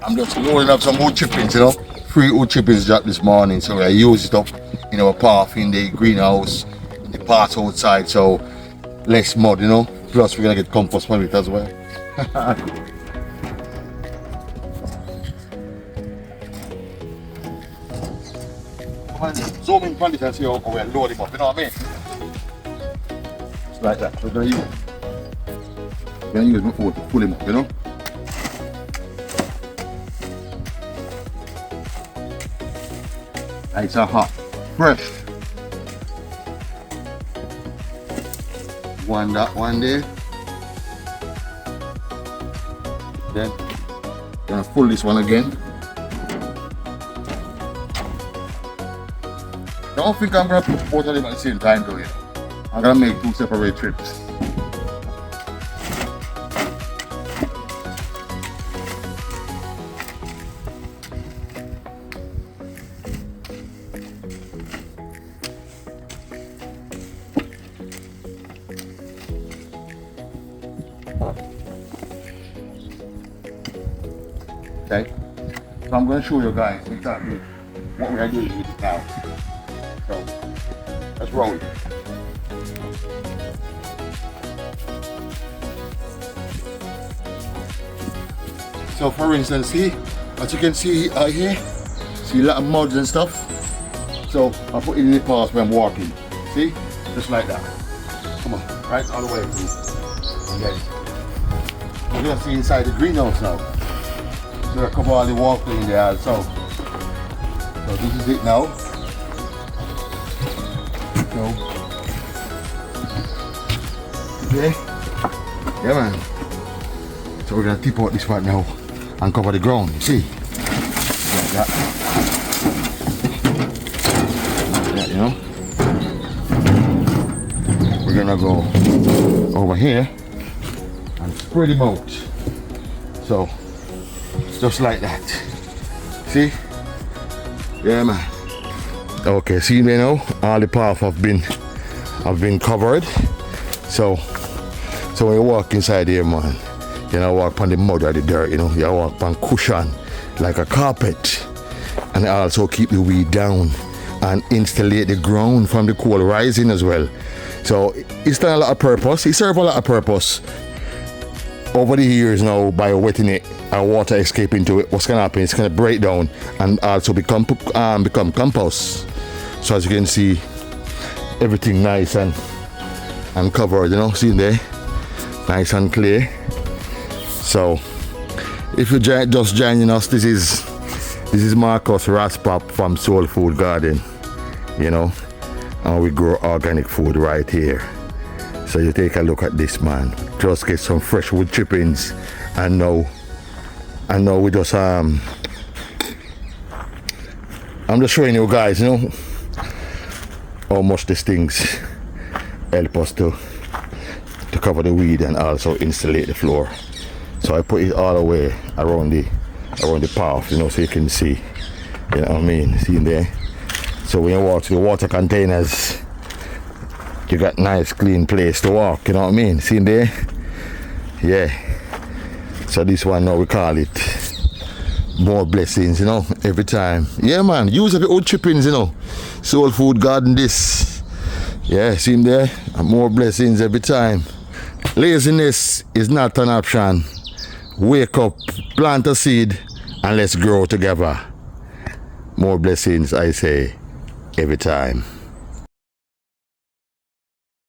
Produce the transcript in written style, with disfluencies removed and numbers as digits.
I'm just loading up some wood chippings, you know. 3 wood chippings dropped this morning, so I use it up in our path in the greenhouse, in the part outside, so less mud, you know. Plus we're gonna get compost from it as well. Zoom in front of it and see how we load him up, you know what I mean? It's like that. We're gonna use my foot to pull him up, you know? Nice and hot, fresh. That one there. Then gonna pull this one again. Don't think I'm gonna put both of them at the same time though, you know. I'm gonna make 2 separate trips. Okay, so I'm going to show you guys exactly what we are doing with it now. So let's roll it. So for instance, see, as you can see here, see a lot of muds and stuff. So I put it in the path when I'm walking. See, just like that. Come on, right all the way through. Okay. We're going to see inside the greenhouse now. So I cover all the water in there also. So this is it now. So, okay. Yeah man. So we're gonna tip out this part now and cover the ground, you see? Like that. Like that, you know? We're gonna go over here and spread them out. So just like that. See? Yeah man. Okay, see me now? All the path have been covered. So when you walk inside here, man, you know, walk on the mud or the dirt, you know, you walk on cushion like a carpet. And also keep the weed down and insulate the ground from the cold rising as well. So it's done a lot of purpose. It serves a lot of purpose. Over the years now, by wetting it and water escape into it, what's gonna happen? It's gonna break down and also become compost. So as you can see, everything nice and covered, you know, see there, nice and clear. So if you just joining us, this is Marcus-PAPITO from Soul Food Garden, you know, and we grow organic food right here. So you take a look at this, man. Just get some fresh wood chippings, and now we just I'm just showing you guys, you know, how much these things help us to cover the weed and also insulate the floor. So I put it all the way around the path, you know, so you can see, you know what I mean, see in there. So when you walk to the water containers, you got nice clean place to walk, you know what I mean, see in there. Yeah, so this one now we call it more blessings, you know, every time. Yeah man, use of the old chippings, you know, Soul Food Garden this. Yeah, see him there, more blessings every time. Laziness is not an option. Wake up, plant a seed, and let's grow together. More blessings, I say, every time.